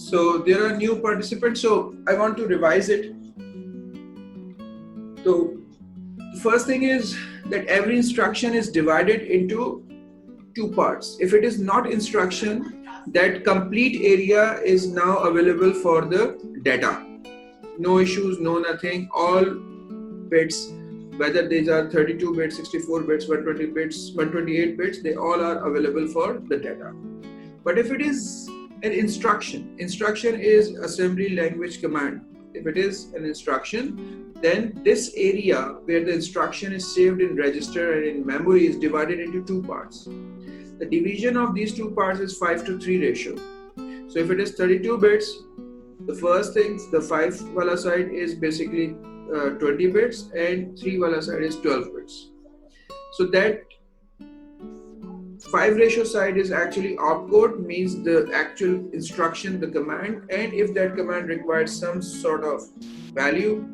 So there are new participants, so I want to revise it. So the first thing is that every instruction is divided into two parts. If it is not instruction, that complete area is now available for the data. No issues, no nothing, all bits, whether these are 32 bits, 64 bits, 120 bits, 128 bits, they all are available for the data. But if it is an instruction is assembly language command. If it is an instruction, then this area where the instruction is saved in register and in memory is divided into two parts. The division of these two parts is 5:3 ratio. So if it is 32 bits, the first thing, the 5 wala side is basically 20 bits and 3 wala side is 12 bits. So that 5 ratio side is actually opcode, means the actual instruction, the command, and if that command requires some sort of value,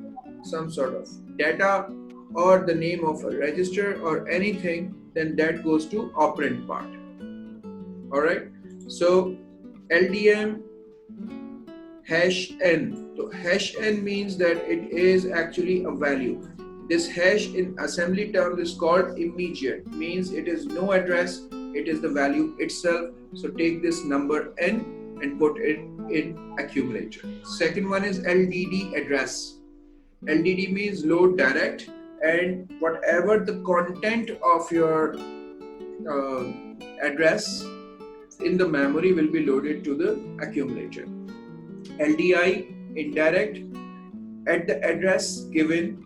some sort of data, or the name of a register or anything, then that goes to operand part. Alright, so LDM hash n. So hash n means that it is actually a value. This hash in assembly terms is called immediate, means it is no address, it is the value itself. So take this number n and put it in accumulator. Second one is LDD address. LDD means load direct, and whatever the content of your address in the memory will be loaded to the accumulator. LDI indirect, at the address given,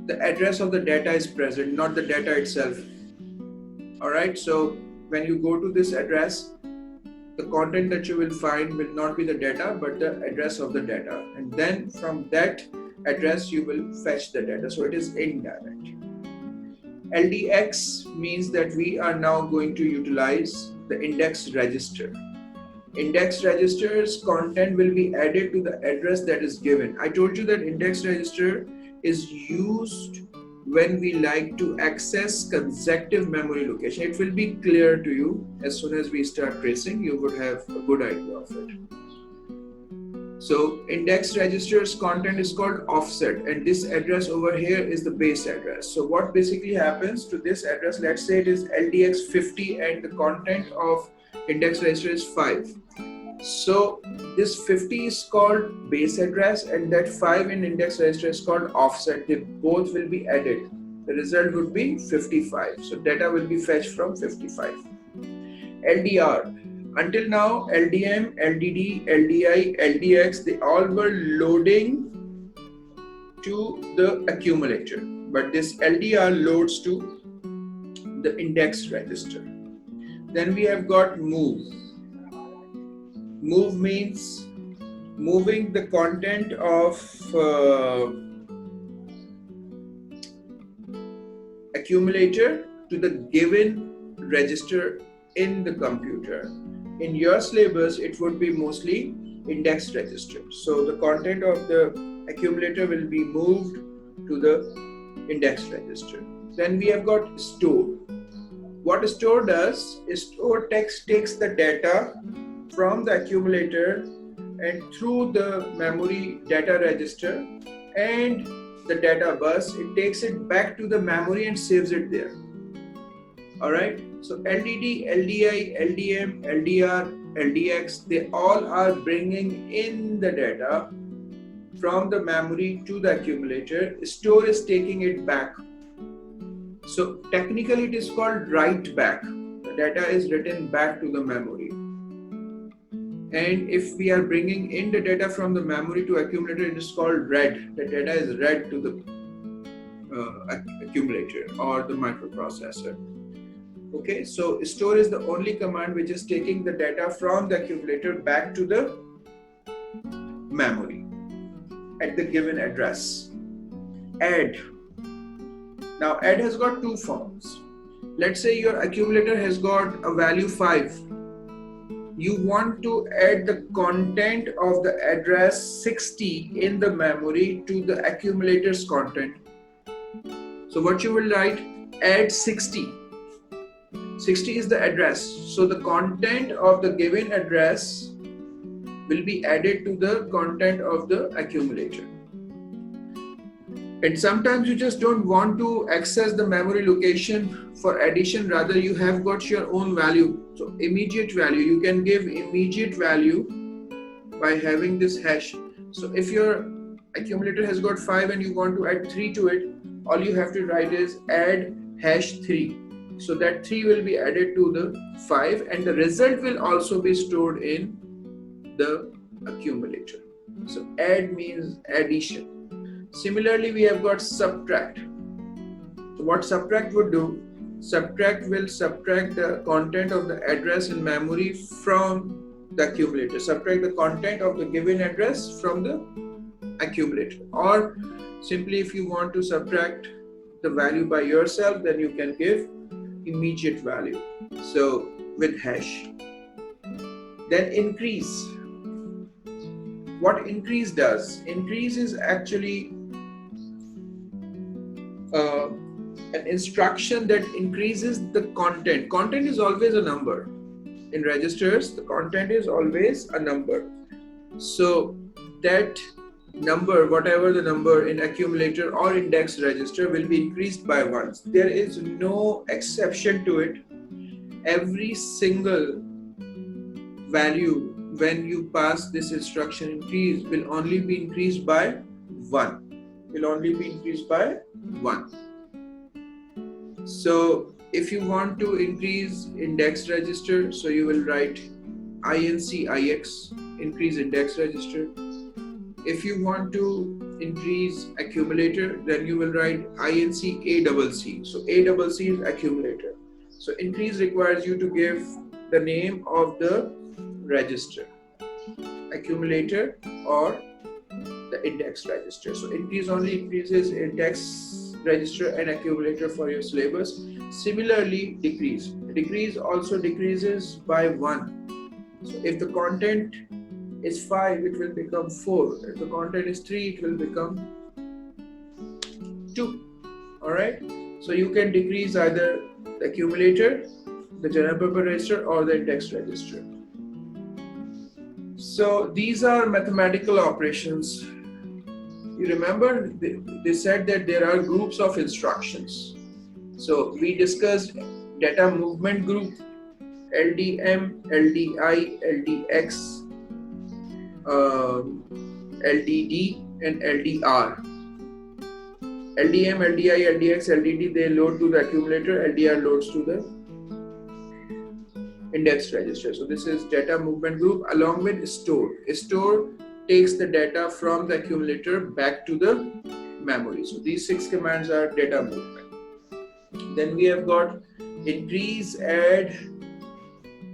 the address of the data is present, not the data itself. Alright, so when you go to this address, the content that you will find will not be the data but the address of the data, and then from that address you will fetch the data, so it is indirect. LDX means that we are now going to utilize the index register. Index register's content will be added to the address that is given. I told you that index register is used when we like to access consecutive memory location. It will be clear to you as soon as we start tracing, you would have a good idea of it. So index register's content is called offset, and this address over here is the base address. So what basically happens to this address, let's say it is LDX 50 and the content of index register is 5. So this 50 is called base address and that 5 in index register is called offset. They both will be added. The result would be 55. So data will be fetched from 55. LDR. Until now, LDM, LDD, LDI, LDX, they all were loading to the accumulator. But this LDR loads to the index register. Then we have got move. Move means moving the content of accumulator to the given register in the computer. In your syllabus, it would be mostly index register. So the content of the accumulator will be moved to the index register. Then we have got store. What store does is store takes the data from the accumulator and through the memory data register and the data bus, it takes it back to the memory and saves it there. Alright, so LDD, LDI, LDM, LDR, LDX, they all are bringing in the data from the memory to the accumulator. Store is taking it back. So technically it is called write back. The data is written back to the memory. And if we are bringing in the data from the memory to accumulator, it is called read. The data is read to the accumulator or the microprocessor. Okay, so store is the only command which is taking the data from the accumulator back to the memory at the given address. Add. Now add has got two forms. Let's say your accumulator has got a value 5. You want to add the content of the address 60 in the memory to the accumulator's content. So what you will write, add 60. 60 is the address. So the content of the given address will be added to the content of the accumulator. And sometimes you just don't want to access the memory location for addition, rather you have got your own value. So immediate value, you can give immediate value by having this hash. So if your accumulator has got 5 and you want to add 3 to it, all you have to write is add hash 3. So that 3 will be added to the 5 and the result will also be stored in the accumulator. So add means addition. Similarly, we have got subtract. So what subtract would do? Subtract will subtract the content of the address in memory from the accumulator. Subtract the content of the given address from the accumulator. Or simply if you want to subtract the value by yourself, then you can give immediate value. So with hash. Then increase. What increase does? Increase is actually an instruction that increases the content. Content is always a number. In registers, the content is always a number. So that number, whatever the number in accumulator or index register, will be increased by 1. There is no exception to it. Every single value when you pass this instruction increase will only be increased by 1. Will only be increased by 1. So if you want to increase index register, so you will write INC-IX, increase index register. If you want to increase accumulator, then you will write INC-ACC. So ACC is accumulator. So increase requires you to give the name of the register, accumulator or the index register. So increase only increases index register and accumulator for your syllabus. Similarly, decrease. Decrease also decreases by 1. So if the content is 5, it will become 4. If the content is 3, it will become 2. Alright. So you can decrease either the accumulator, the general purpose register or the index register. So these are mathematical operations. You remember they said that there are groups of instructions. So we discussed data movement group, LDM, LDI, LDX, LDD and LDR. LDM, LDI, LDX, LDD, they load to the accumulator, LDR loads to the index register. So this is data movement group along with store. Store takes the data from the accumulator back to the memory. So these 6 commands are data movement. Then we have got increase, add,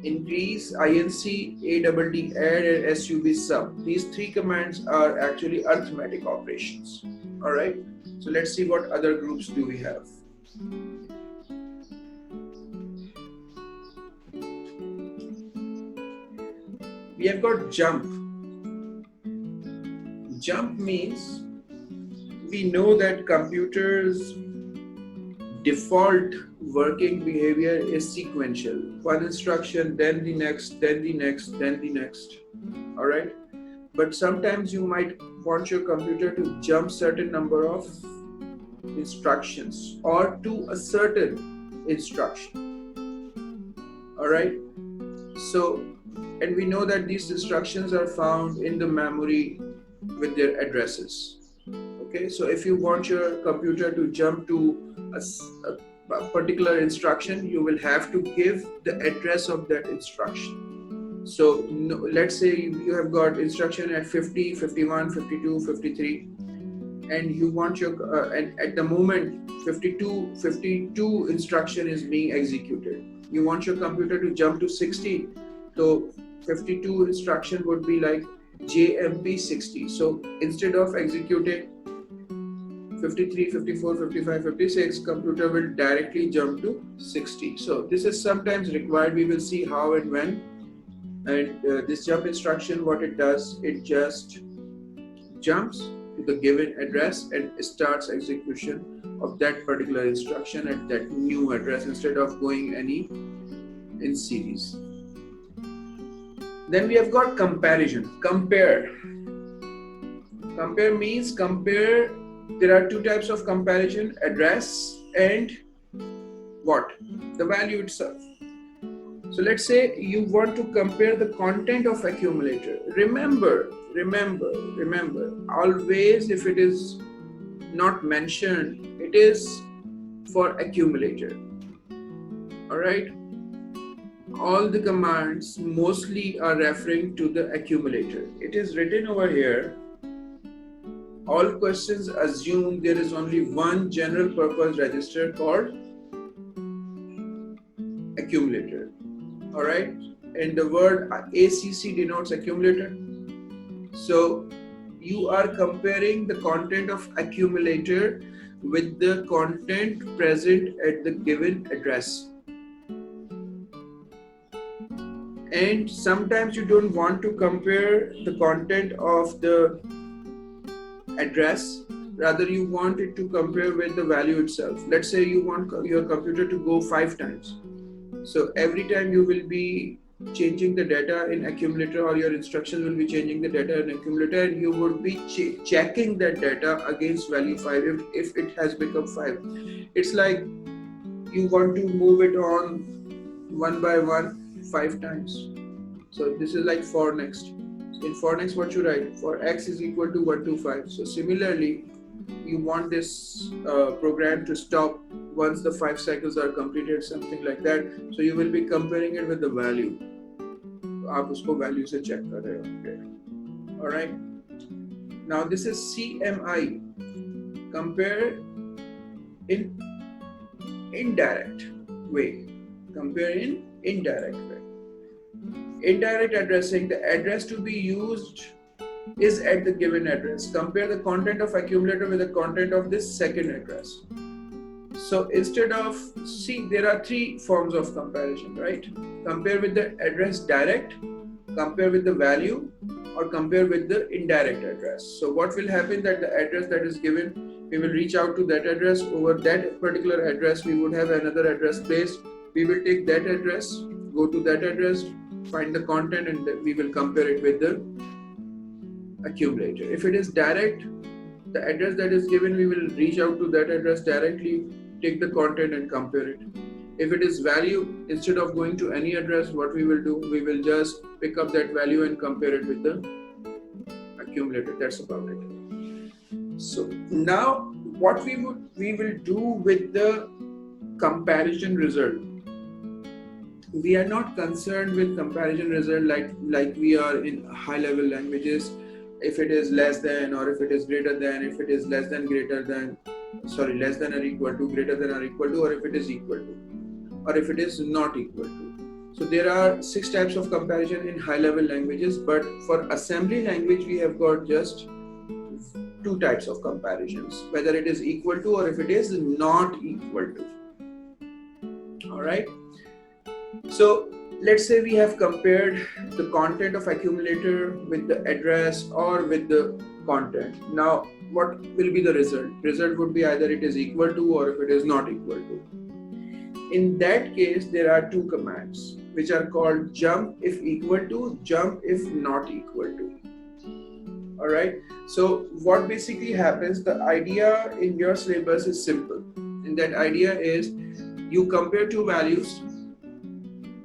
increase, INC, ADD, add and SUB sum. These 3 commands are actually arithmetic operations. Alright. So let's see what other groups do we have. We have got jump. Jump means we know that computers' default working behavior is sequential. One instruction, then the next, then the next, then the next. All right. But sometimes you might want your computer to jump certain number of instructions or to a certain instruction. All right. So, and we know that these instructions are found in the memory with their addresses. Okay, so if you want your computer to jump to a particular instruction, you will have to give the address of that instruction. So let's say you have got instruction at 50, 51, 52, 53, and you want your, and at the moment 52 instruction is being executed. You want your computer to jump to 60. So 52 instruction would be like JMP 60. So instead of executing 53, 54, 55, 56, computer will directly jump to 60. So this is sometimes required. We will see how and when. And this jump instruction, what it does, it just jumps to the given address and starts execution of that particular instruction at that new address instead of going any in series. Then we have got comparison. Compare means compare. There are two types of comparison: address and what? The value itself. So let's say you want to compare the content of accumulator. Remember, always if it is not mentioned, it is for accumulator. Alright? All the commands mostly are referring to the accumulator. It is written over here. All questions assume there is only one general purpose register called accumulator. Alright, and the word ACC denotes accumulator. So you are comparing the content of accumulator with the content present at the given address. And sometimes you don't want to compare the content of the address, rather you want it to compare with the value itself. Let's say you want your computer to go 5 times. So every time you will be changing the data in accumulator, or your instructions will be changing the data in accumulator, and you would be checking that data against value 5 if it has become 5. It's like you want to move it on one by one 5 times. So this is like for next. In for next, what you write? For x is equal to 1 to 5. So similarly, you want this program to stop once the 5 cycles are completed, something like that. So you will be comparing it with the value. आप उसको value से check कर रहे हो. All right. Now this is CMI. Compare in indirect way. Compare in indirect way. Indirect addressing, the address to be used is at the given address. Compare the content of accumulator with the content of this second address. So instead of, see, there are 3 forms of comparison, right? Compare with the address direct, compare with the value, or compare with the indirect address. So what will happen that the address that is given, we will reach out to that address. Over that particular address, we would have another address placed. We will take that address, go to that address, find the content, and we will compare it with the accumulator. If it is direct, the address that is given, we will reach out to that address directly, take the content and compare it. If it is value, instead of going to any address, what we will do, we will just pick up that value and compare it with the accumulator. That's about it. So now what we will do with the comparison result. We are not concerned with comparison result like we are in high level languages. If it is less than, or if it is greater than, if it is less than or equal to, greater than or equal to, or if it is equal to, or if it is not equal to. So there are 6 types of comparison in high level languages, but for assembly language we have got just 2 types of comparisons, whether it is equal to or if it is not equal to. Alright. So let's say we have compared the content of accumulator with the address or with the content. Now what will be the result? Result would be either it is equal to or if it is not equal to. In that case, there are 2 commands which are called jump if equal to, jump if not equal to. Alright, so what basically happens, the idea in your syllabus is simple, and that idea is you compare 2 values.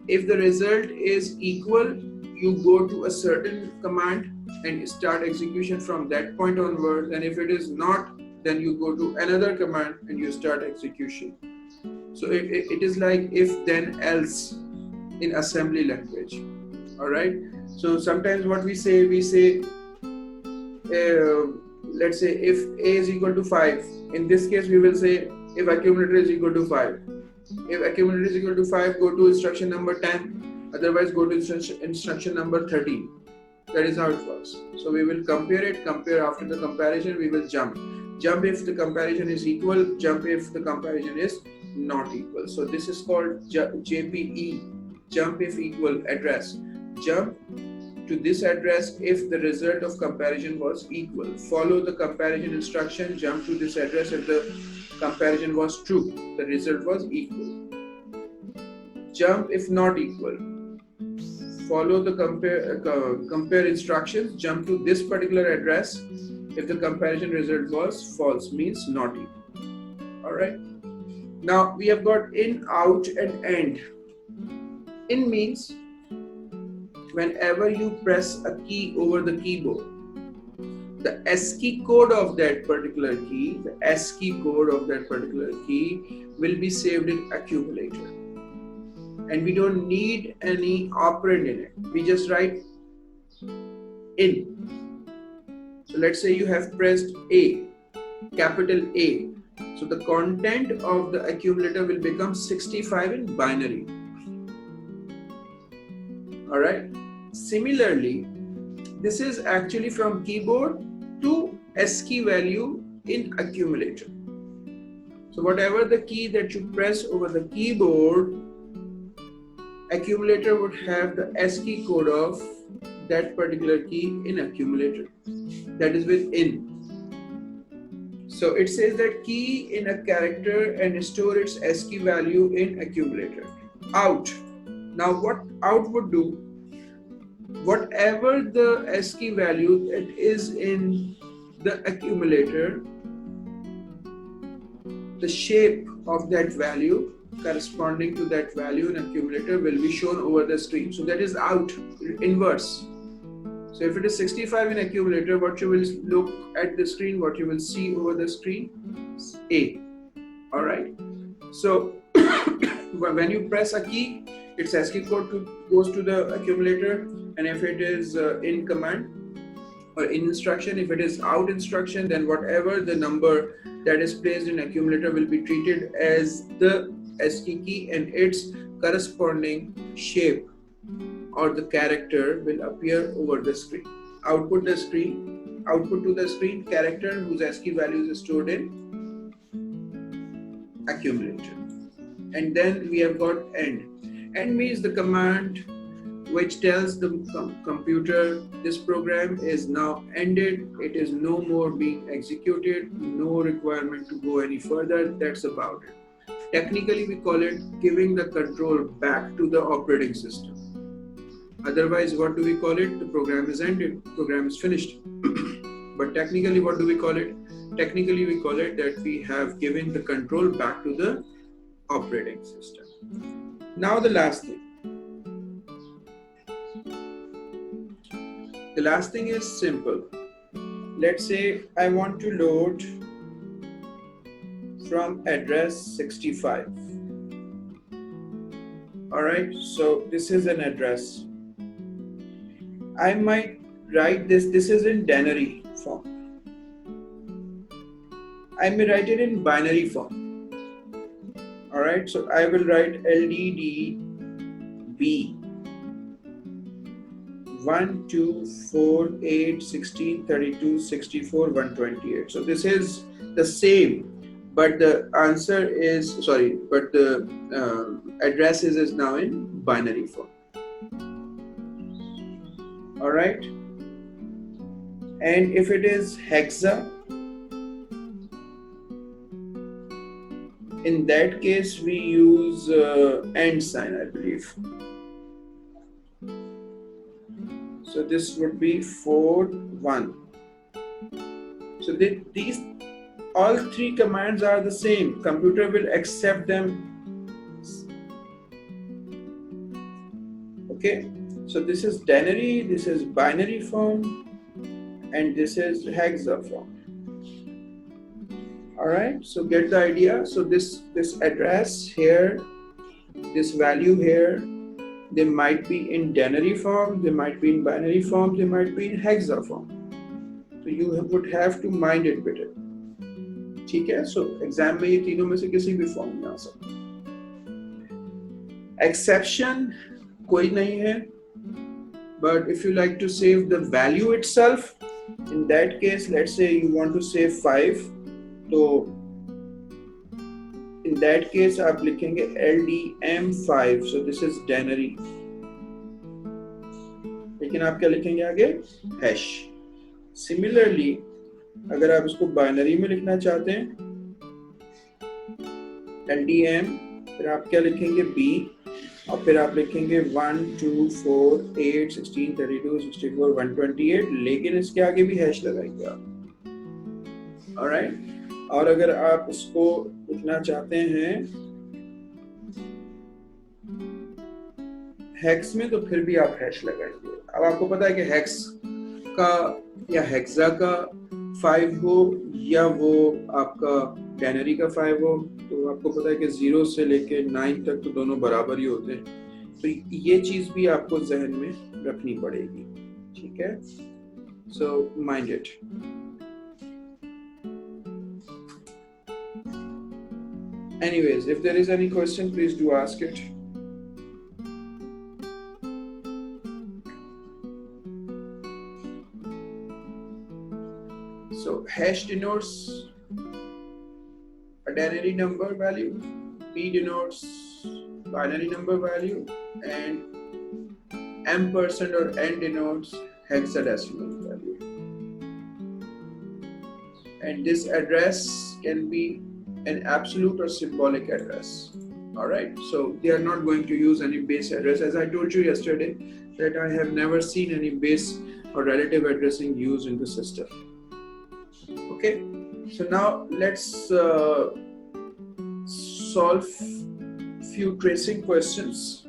If the result is equal, you go to a certain command and start execution from that point onwards, and if it is not, then you go to another command and you start execution. So it is like if then else in assembly language. Alright, so sometimes what we say let's say if a is equal to 5, in this case we will say if accumulator is equal to 5. If accumulator is equal to 5, go to instruction number 10, otherwise go to instruction number 13. That is how it works. So we will compare after the comparison we will jump. Jump if the comparison is equal, jump if the comparison is not equal. So this is called JPE, jump if equal address. Jump to this address if the result of comparison was equal. Follow the comparison instruction, jump to this address if the comparison was true, the result was equal. Jump if not equal. follow the compare instructions, jump to this particular address. If the comparison result was false, means not equal. All right. Now we have got in, out, and end. In means whenever you press a key over the keyboard, the ASCII code of that particular key, will be saved in accumulator. And we don't need any operand in it. We just write in. So let's say you have pressed A, capital A. So the content of the accumulator will become 65 in binary. All right. Similarly, this is actually from keyboard to ASCII value in accumulator. So whatever the key that you press over the keyboard, accumulator would have the ASCII code of that particular key in accumulator. That is with in. So it says that key in a character and store its ASCII value in accumulator. Out. Now what out would do, whatever the ASCII value that is in the accumulator, the shape of that value corresponding to that value in accumulator will be shown over the screen. So that is out, inverse. So if it is 65 in accumulator, what you will look at the screen, what you will see over the screen is A. All right. So when you press a key, its ASCII code goes to the accumulator, and if it is in command or in instruction, if it is out instruction, then whatever the number that is placed in accumulator will be treated as the ASCII key, and its corresponding shape or the character will appear over the screen. Output to the screen, character whose ASCII value is stored in accumulator. And then we have got end. End means the command which tells the computer this program is now ended, it is no more being executed, no requirement to go any further. That's about it. Technically we call it giving the control back to the operating system. Otherwise, what do we call it? The program is ended, program is finished. But technically, what do we call it? Technically we call it that we have given the control back to the operating system. Now the last thing. The last thing is simple. Let's say I want to load from address 65. All right, so this is an address. I might write this is in denary form. I may write it in binary form. All right, so I will write LDDB 1, 2, 4, 8, 16, 32, 64, 128. So this is the same, but the answer is, but the address is now in binary form. All right. And if it is hexa, in that case we use and sign, I believe. So this would be 4, 1. So these all three commands are the same. Computer will accept them. Okay. So this is denary, this is binary form, and this is hexa form. All right. So get the idea. So this address here, this value here, they might be in denary form, they might be in binary form, they might be in hexa form. So you would have to mind it better. ठीक है? So exam में ये तीनों में से किसी भी form में आ सकता है. Exception कोई नहीं है. But if you like to save the value itself, in that case, let's say you want to save 5. So in that case, आप लिखेंगे LDM5. So this is denary. लेकिन आप क्या लिखेंगे आगे? Hash. Similarly, अगर आप इसको बाइनरी में लिखना चाहते हैं, LDM, फिर आप क्या लिखेंगे? B. और फिर आप लिखेंगे 1 2 4 8 16 32 64 128, लेकिन इसके आगे भी हैश लगाएंगे आप। ऑलराइट, और अगर आप इसको लिखना चाहते हैं हेक्स में तो फिर भी आप हैश लगाएंगे। अब आपको पता है कि हेक्स का या हेक्सा का 5 हो या वो आपका कैनरी का 5 हो, तो आपको पता है कि 0 से लेके 9 तक तो दोनों बराबर ही होते हैं, तो ये चीज भी आपको जहन में रखनी पड़ेगी। ठीक है, so mind it. Anyways, if there is any question please do ask it. So hash denotes a binary number value, B denotes binary number value, and ampersand or N denotes hexadecimal value. And this address can be an absolute or symbolic address. Alright, so they are not going to use any base address. As I told you yesterday that I have never seen any base or relative addressing used in the system. Okay, so now let's solve few tracing questions.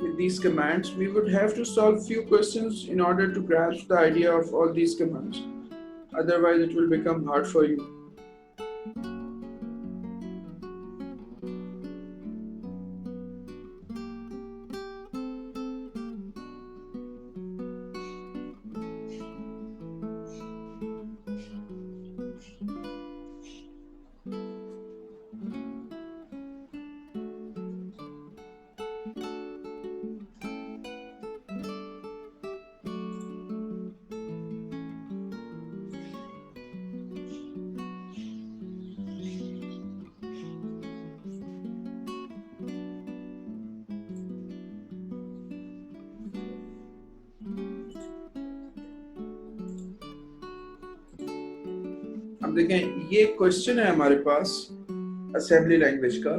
With these commands, we would have to solve few questions in order to grasp the idea of all these commands. Otherwise, it will become hard for you. अब देखें, ये question है हमारे पास assembly language का।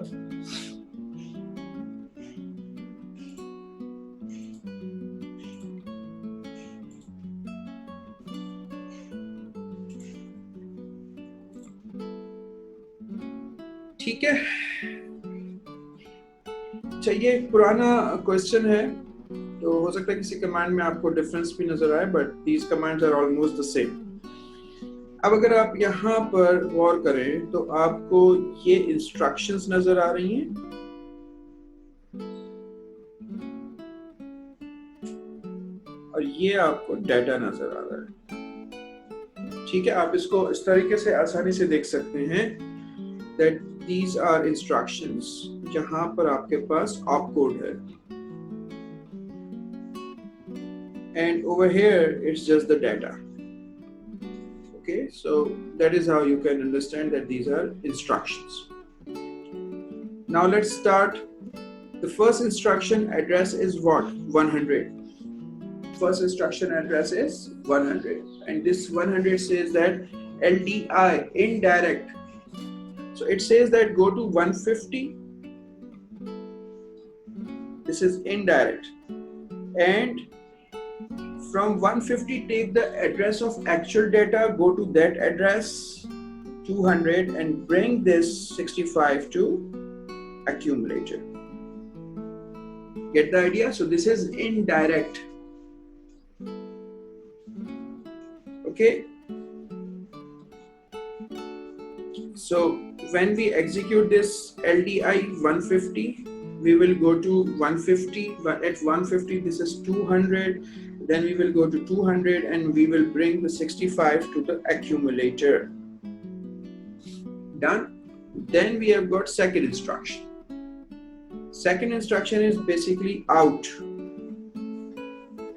ठीक है, चाहिए पुराना क्वेश्चन है, तो हो सकता है किसी कमांड में आपको डिफरेंस भी नजर आए, but these commands are almost the same. अब अगर आप यहाँ पर गौर करें तो आपको ये इंस्ट्रक्शंस नजर आ रही हैं, और ये आपको डाटा नजर आ रहा है। ठीक है, आप इसको इस तरीके से आसानी से देख सकते हैं that these are instructions, जहां पर आपके पास opcode है, and over here it's just the data. Okay, so that is how you can understand that these are instructions. Now let's start. The first instruction address is what? 100. First instruction address is 100, and this 100 says that LDI, indirect. So it says that go to 150. This is indirect, and from 150 take the address of actual data, go to that address 200 and bring this 65 to accumulator. Get the idea? So this is indirect. Okay, so when we execute this LDI 150, we will go to 150, but at 150 this is 200, then we will go to 200 and we will bring the 65 to the accumulator. Done. Then we have got second instruction. Second instruction is basically out,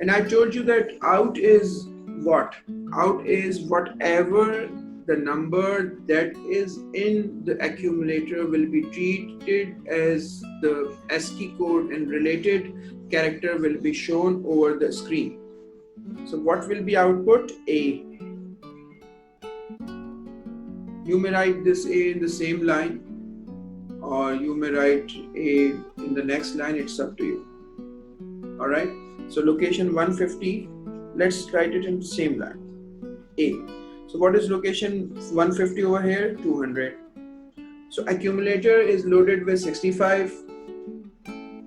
and I told you that out is what? Out is whatever the number that is in the accumulator will be treated as the ASCII code, and related character will be shown over the screen. So what will be output? A. You may write this A in the same line, or you may write A in the next line, it's up to you. Alright, so location 150, let's write it in the same line, A. So what is location 150 over here? 200. So accumulator is loaded with 65.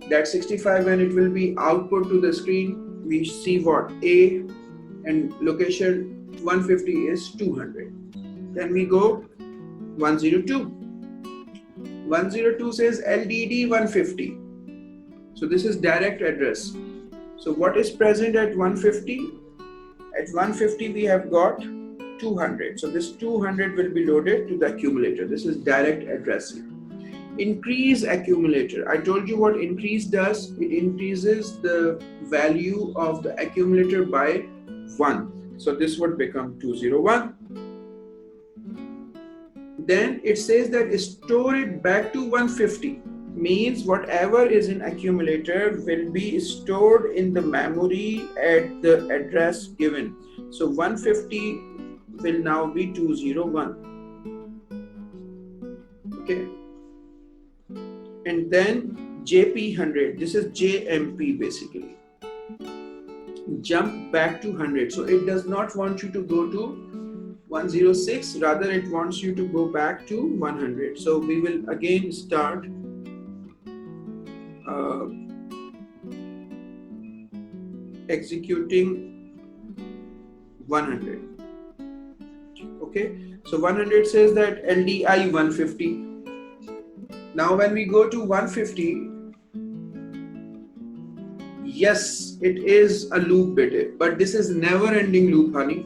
That 65, when it will be output to the screen, we see what? A, and location 150 is 200. Then we go 102. 102 says LDD 150. So this is direct address. So what is present at 150? At 150 we have got 200. So this 200 will be loaded to the accumulator. This is direct addressing. Increase accumulator. I told you what increase does. It increases the value of the accumulator by 1. So this would become 201. Then it says that store it back to 150. Means whatever is in accumulator will be stored in the memory at the address given. So 150 will now be 201. Okay. And then JP100, this is JMP basically. Jump back to 100. So it does not want you to go to 106, rather it wants you to go back to 100. So we will again start executing 100. Okay, so 100 says that LDI 150. Now when we go to 150, yes, it is a loop bit, but this is never ending loop, honey.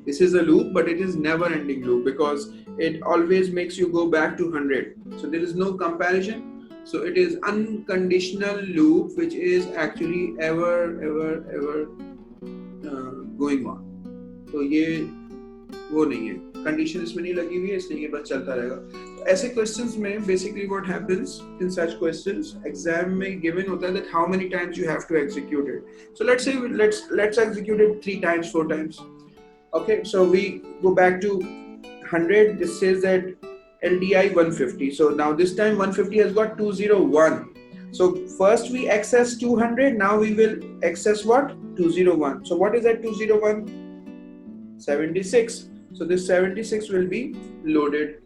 This is a loop, but it is never ending loop because it always makes you go back to 100. So there is no comparison. So it is unconditional loop, which is actually ever going on. तो ये वो नहीं है, condition इसमें नहीं लगी हुई है, इसलिए ये बस चलता रहेगा. तो ऐसे questions में basically what happens in such questions, exam में given होता है that how many times you have to execute it. So let's say let's execute it 3 times, 4 times. Okay, so we go back to 100. This says that LDI 150. So now this time 150 has got 201. So first we access 200. Now we will access what? 201. So what is that 201? 76. So this 76 will be loaded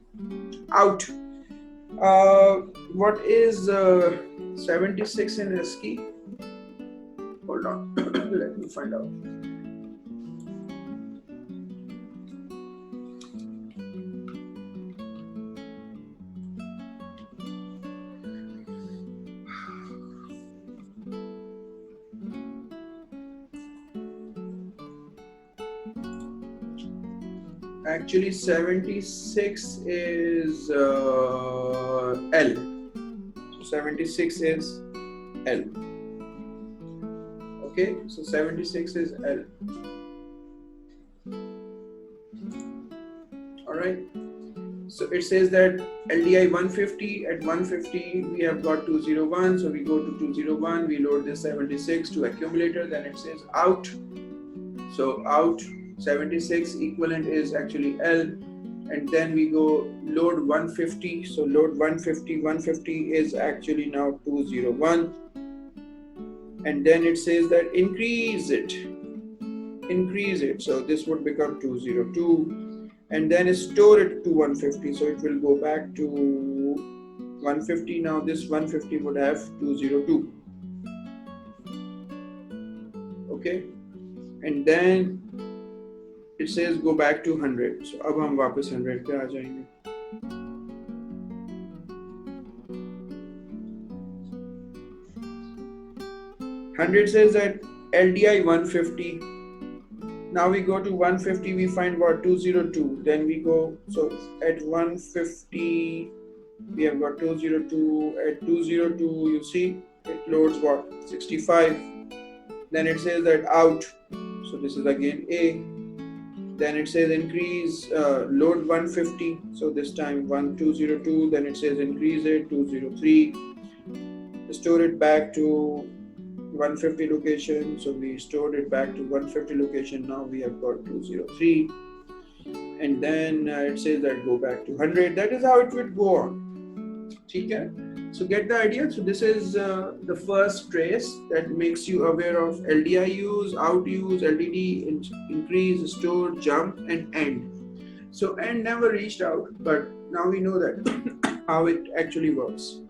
out. What is 76 in ASCII? Hold on. Let me find out. Actually 76 is L. So 76 is L. Okay, so 76 is L. Alright, so it says that LDI 150, at 150 we have got 201, so we go to 201, we load this 76 to accumulator, then it says out. So out 76 equivalent is actually L, and then we go load 150. So load 150 is actually now 201, and then it says that increase it. So this would become 202, and then store it to 150. So it will go back to 150. Now this 150 would have 202. Okay, and then it says go back to 100. So अब हम वापस 100 पे आ जाएंगे. $100 says that LDI 150. Now we go to 150. We find what? 202. Then we go. So at 150 we have got 202. At 202 you see it loads what? 65. Then it says that out. So this is again A. Then it says increase, load 150. So this time 1202. Then it says increase it 203. Store it back to 150 location. So we stored it back to 150 location. Now we have got 203. and then it says that go back to 100. That is how it would go on. Okay? So get the idea. So this is the first trace that makes you aware of LDI use, out use, LDD, increase, store, jump, and end. So end never reached out, but now we know that how it actually works.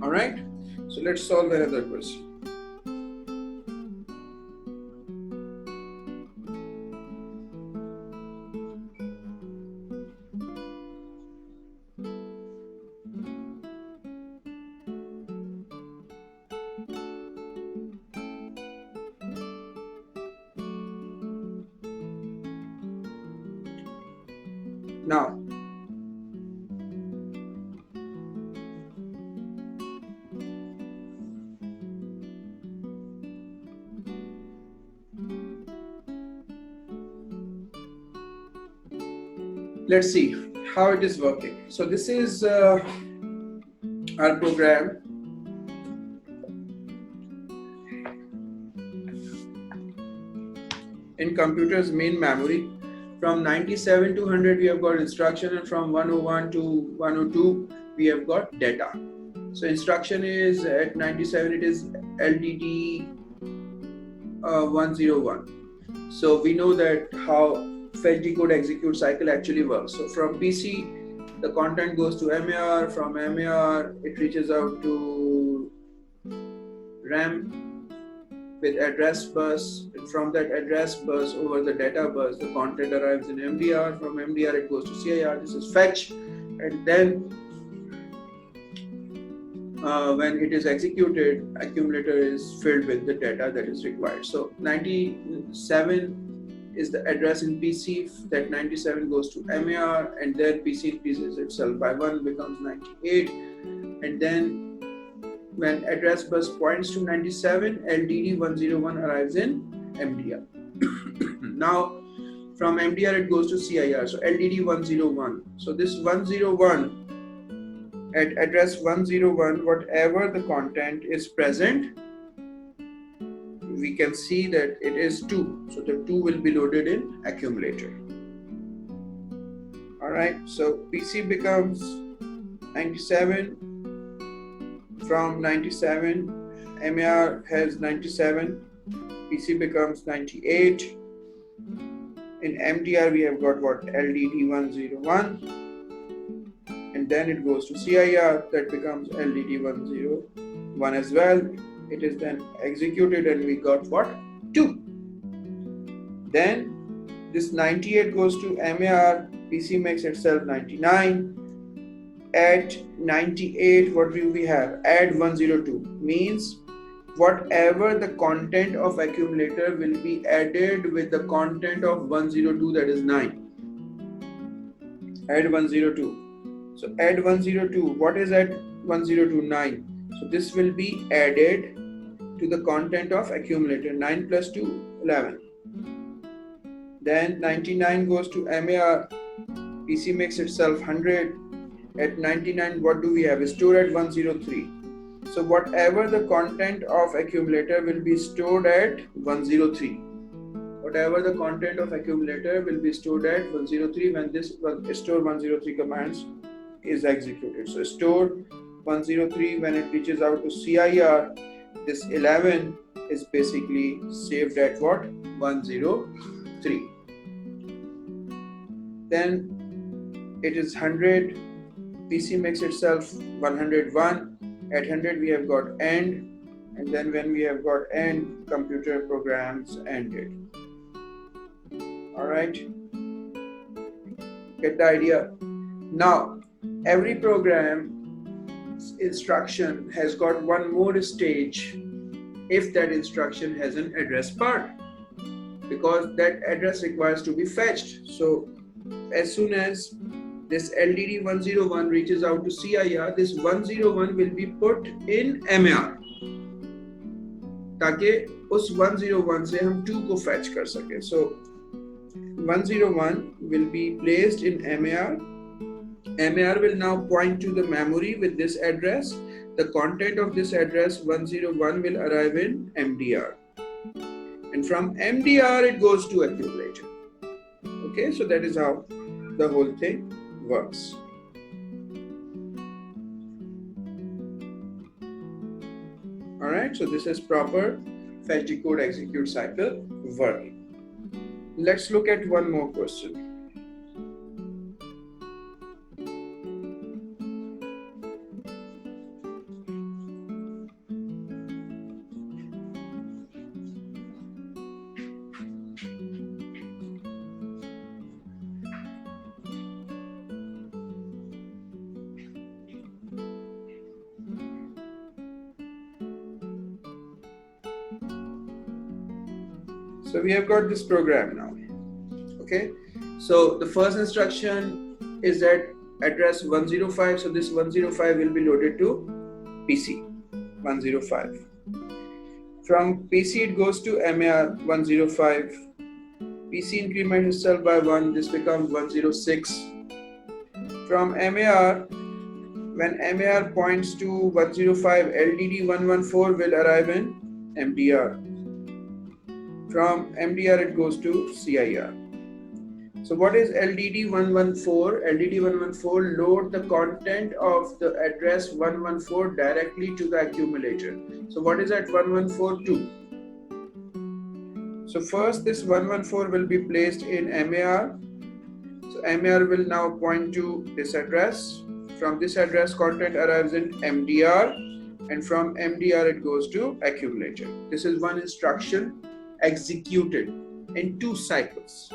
All right. So let's solve another question. Now, let's see how it is working. So this is our program. In computer's main memory. From 97 to 100 we have got instruction, and from 101 to 102 we have got data. So instruction is at 97, it is LDD 101. So we know that how fetch decode execute cycle actually works. So from PC the content goes to MAR, from MAR it reaches out to RAM with address bus. From that address bus over the data bus, the content arrives in MDR. From MDR it goes to CIR. This is fetch, and then when it is executed, accumulator is filled with the data that is required. So 97 is the address in PC. That 97 goes to MAR, and then PC increases itself by 1, becomes 98, and then when address bus points to 97, LDD 101 arrives in MDR. Now from MDR it goes to CIR. So LDD 101. So this 101, at address 101, whatever the content is present, we can see that it is 2. So the 2 will be loaded in accumulator. Alright, so PC becomes 97. From 97, MAR has 97, PC becomes 98. In MDR we have got what? LDD 101, and then it goes to CIR, that becomes LDD 101 as well. It is then executed and we got what? 2. Then this 98 goes to MAR, PC makes itself 99. At 98, what do we have? Add 102 means whatever the content of accumulator will be added with the content of 102, that is 9. Add 102. So add 102. What is at 102? 9. So this will be added to the content of accumulator. 9 plus 2, 11. Then 99 goes to MAR. PC makes itself 100. At 99, what do we have? Store at 103. So whatever the content of accumulator will be stored at 103. Whatever the content of accumulator will be stored at 103 when this store 103 commands is executed. So store 103, when it reaches out to CIR, this 11 is basically saved at what? 103. Then it is 100. PC makes itself 101. At 100 we have got end, and then when we have got end, computer programs ended. Alright, get the idea? Now every program instruction has got one more stage if that instruction has an address part, because that address requires to be fetched. So as soon as this LDD 101 reaches out to CIR, this 101 will be put in MAR ताकि उस 101 से हम 2 को fetch कर सके. So 101 will be placed in MAR. MAR will now point to the memory with this address. The content of this address 101 will arrive in MDR. and from MDR it goes to accumulator. Okay, so that is how the whole thing works. Alright, so this is proper fetch, decode, execute cycle working. Let's look at one more question. So we have got this program now. Okay, so the first instruction is at address 105. So this 105 will be loaded to PC 105. From PC it goes to MAR 105. PC increments itself by 1. This becomes 106. From MAR, when MAR points to 105, LDD 114 will arrive in MDR. From MDR it goes to CIR. So what is LDD 114? LDD 114 load the content of the address 114 directly to the accumulator. So what is at 114? So first this 114 will be placed in MAR. So MAR will now point to this address. From this address content arrives in MDR, and from MDR it goes to accumulator. This is one instruction executed in 2 cycles.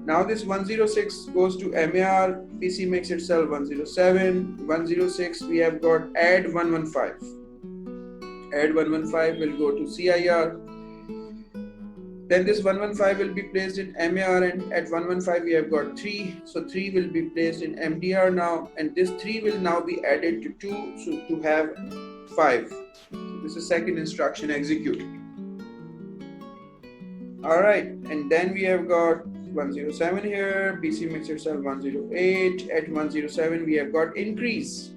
Now this 106 goes to MAR, PC makes itself 107, 106 we have got add 115. Add 115 will go to CIR. Then this 115 will be placed in MAR, and at 115 we have got 3. So 3 will be placed in MDR now, and this 3 will now be added to 2, so to have 5. So this is second instruction executed. Alright, and then we have got 107 here, PC makes itself 108, at 107 we have got increase.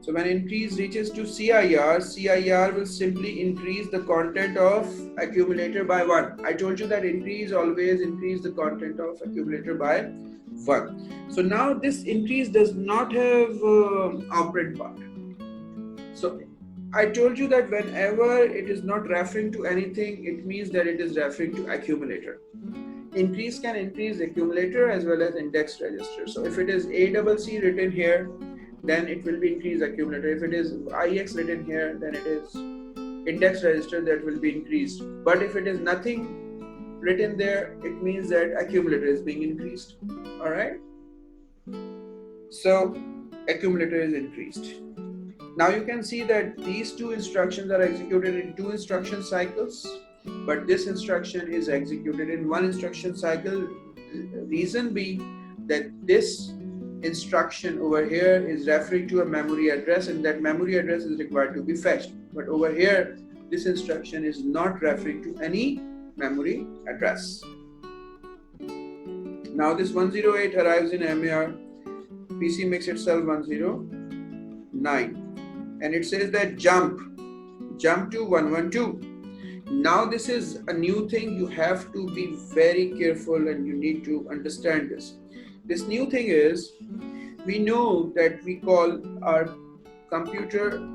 So when increase reaches to CIR, CIR will simply increase the content of accumulator by 1. I told you that increase always increase the content of accumulator by 1. So now this increase does not have operand part. So I told you that whenever it is not referring to anything, it means that it is referring to accumulator. Increase can increase accumulator as well as index register. So if it is ACC written here, then it will be increased accumulator. If it is IX written here, then it is index register that will be increased. But if it is nothing written there, it means that accumulator is being increased. Alright? So accumulator is increased. Now you can see that these 2 instructions are executed in 2 instruction cycles, but this instruction is executed in 1 instruction cycle. Reason being that this instruction over here is referring to a memory address, and that memory address is required to be fetched. But over here, this instruction is not referring to any memory address. Now this 108 arrives in MAR, PC makes itself 109, and it says that jump to 112. Now this is a new thing. You have to be very careful and you need to understand this. This new thing is, we know that we call our computer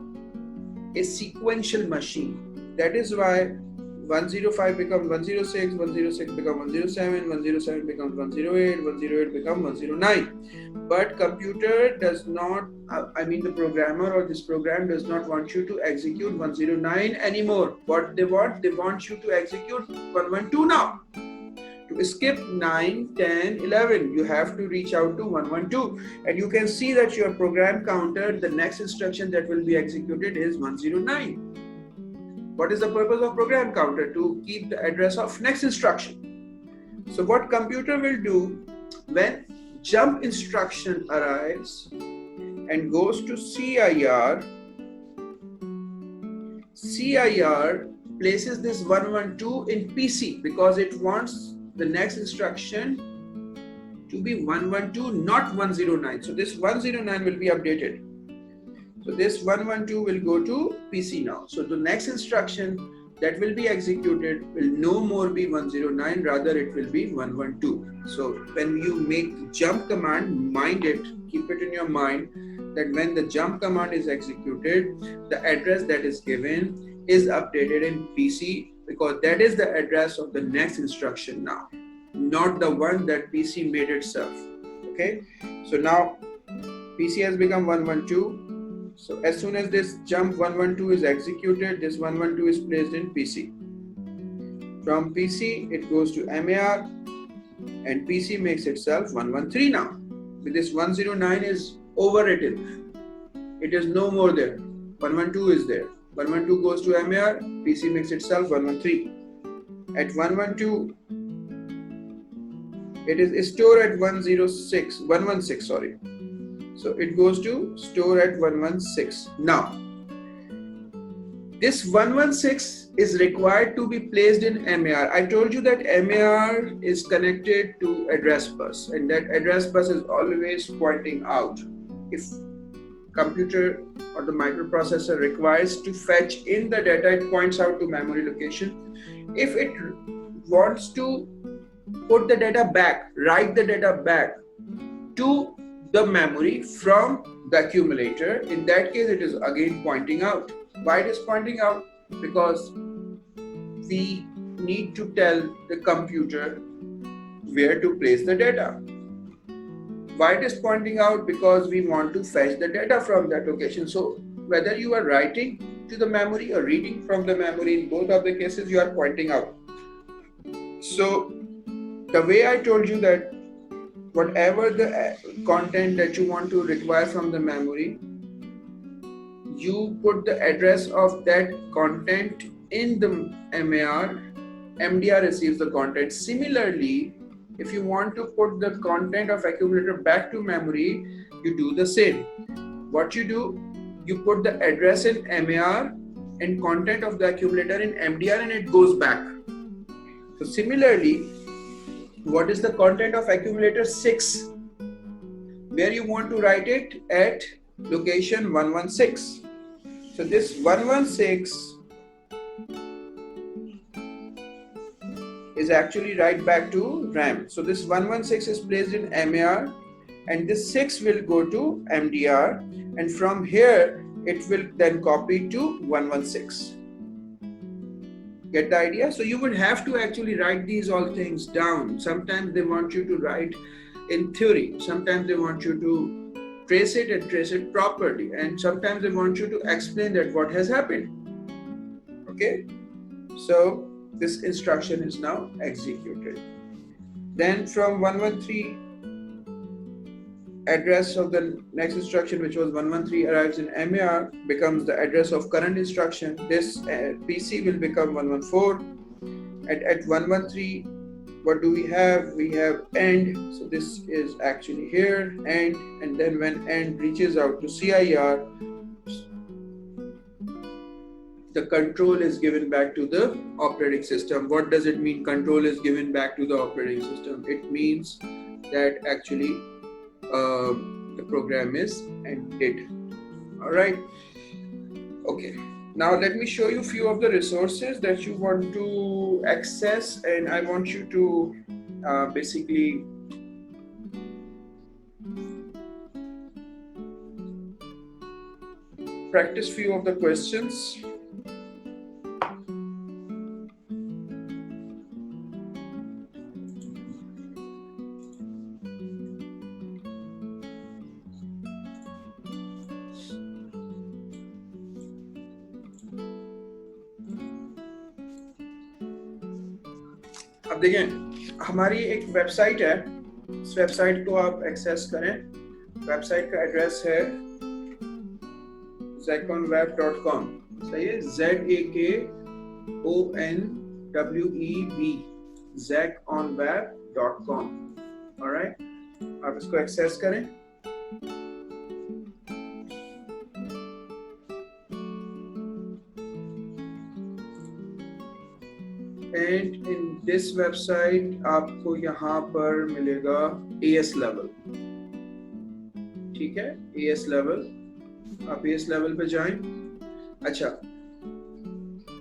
a sequential machine. That is why 105 becomes 106, 106 becomes 107, 107 becomes 108, 108 becomes 109. But computer does not, the programmer or this program does not want you to execute 109 anymore. What they want you to execute 112 now. To skip 9, 10, 11, you have to reach out to 112, and you can see that your program counter, the next instruction that will be executed is 109. What is the purpose of program counter? To keep the address of next instruction. So what computer will do, when jump instruction arrives and goes to CIR, CIR places this 112 in PC because it wants the next instruction to be 112, not 109. So this 109 will be updated. So this 112 will go to PC now. So the next instruction that will be executed will no more be 109, rather it will be 112. So when you make jump command, mind it, keep it in your mind that when the jump command is executed, the address that is given is updated in PC, because that is the address of the next instruction now, not the one that PC made itself. Okay, so now PC has become 112. So as soon as this jump 112 is executed, this 112 is placed in PC. From PC it goes to MAR and PC makes itself 113 now. With this 109 is overwritten. It is no more there. 112 is there. 112 goes to MAR, PC makes itself 113. At 112, it is stored at 116, sorry. So it goes to store at 116. Now, this 116 is required to be placed in MAR. I told you that MAR is connected to address bus, and that address bus is always pointing out. If computer or the microprocessor requires to fetch in the data, it points out to memory location. If it wants to put the data back, write the data back to the memory from the accumulator, in that case it is again pointing out. Why it is pointing out? Because we need to tell the computer where to place the data. Why it is pointing out? Because we want to fetch the data from that location. So whether you are writing to the memory or reading from the memory, in both of the cases you are pointing out. So the way I told you that whatever the content that you want to require from the memory, you put the address of that content in the MAR, MDR receives the content. Similarly, if you want to put the content of accumulator back to memory, you do the same. What you do, you put the address in MAR and content of the accumulator in MDR, and it goes back. So similarly, what is the content of accumulator 6? Where you want to write it at location 116. So this 116 is actually right back to RAM. So this 116 is placed in MAR and this 6 will go to MDR, and from here it will then copy to 116. Get the idea? So you would have to actually write these all things down. Sometimes they want you to write in theory. Sometimes they want you to trace it and trace it properly. And sometimes they want you to explain that what has happened. Okay? So this instruction is now executed. Then from 113, address of the next instruction, which was 113, arrives in MAR, becomes the address of current instruction. This PC will become 114. And at 113, what do we have? We have end. So this is actually here, end. And then when end reaches out to CIR, the control is given back to the operating system. What does it mean, control is given back to the operating system? It means that actually the program is ended. All right. Okay. Now let me show you a few of the resources that you want to access, and I want you to basically practice few of the questions. अब देखें, हमारी एक website है, इस website को आप access करें। Website का एड्रेस है zakonweb.com, सही है, ZAKONWEB, zakonweb.com। ऑलराइट, आप इसको एक्सेस करें। And in this website आपको यहाँ पर मिलेगा AS level, ठीक है, AS level, आप AS level पे जाएं। अच्छा,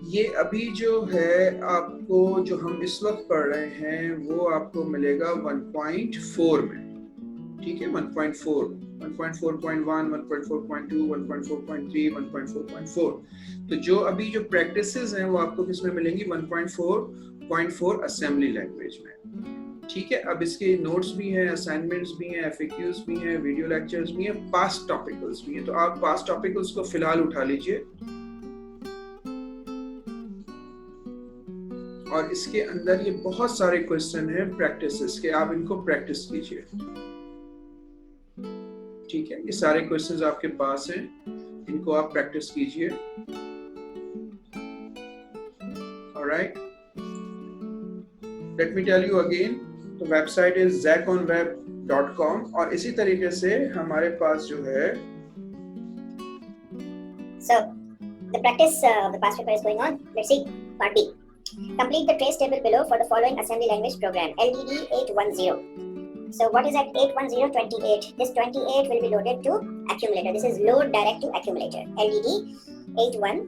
ये अभी जो है आपको जो हम इस वक्त पढ़ रहे हैं वो आपको मिलेगा 1.4 में, ठीक है, 1.4, 1.4.1, 1.4.2, 1.4.3, 1.4.4। तो जो अभी जो प्रैक्टिसेस हैं वो आपको किस में मिलेंगी? 1.4.4 असेंबली लैंग्वेज में, ठीक है। अब इसके नोट्स भी हैं, असाइनमेंट्स भी हैं, एफएक्यूज भी हैं, वीडियो लेक्चर्स भी हैं, पास्ट टॉपिकल्स भी हैं। तो आप पास्ट टॉपिकल्स को फिलहाल उठा लीजिए और इसके अंदर ये बहुत सारे क्वेश्चन हैं प्रैक्टिसेस के, आप इनको प्रैक्टिस कीजिए, ठीक है। ये सारे क्वेश्चंस आपके पास हैं, इनको आप प्रैक्टिस कीजिए। Alright, let me tell you again, तो वेबसाइट इज zakonweb.com और इसी तरीके से हमारे पास जो है So the practice of the past paper is going on. Let's see part B. Complete the trace table below for the following assembly language program LDD 810. So what is at 810? 28. This 28 will be loaded to accumulator. This is load direct to accumulator. LDD 810.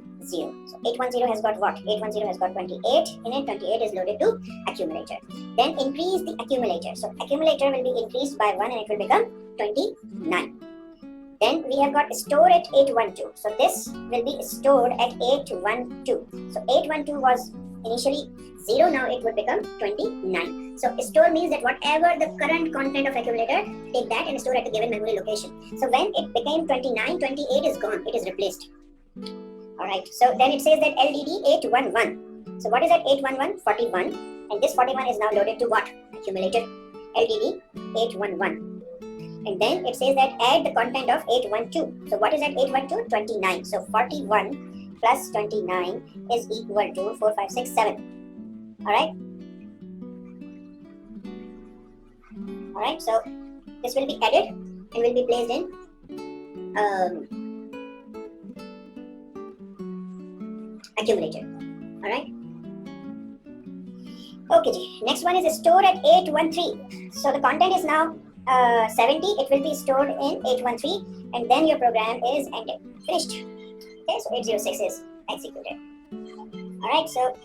So 810 has got what? 810 has got 28 in it. 28 is loaded to accumulator. Then increase the accumulator. So accumulator will be increased by 1 and it will become 29. Then we have got store at 812. So this will be stored at 812. So 812 was initially 0, now it would become 29. So store means that whatever the current content of accumulator, take that and store at the given memory location. So when it became 29, 28 is gone, it is replaced. Alright, so then it says that LDD 811. So what is that 811? 41. And this 41 is now loaded to what? Accumulator. LDD 811. And then it says that add the content of 812. So what is that 812? 29. So 41 plus 29 is equal to 4, 5, 6, 7. Alright? Alright, so this will be added and will be placed in accumulator. Alright? Okay, next one is store at 813. So the content is now 70, it will be stored in 813 and then your program is ended, finished. Okay, so 806 is executed. Alright, so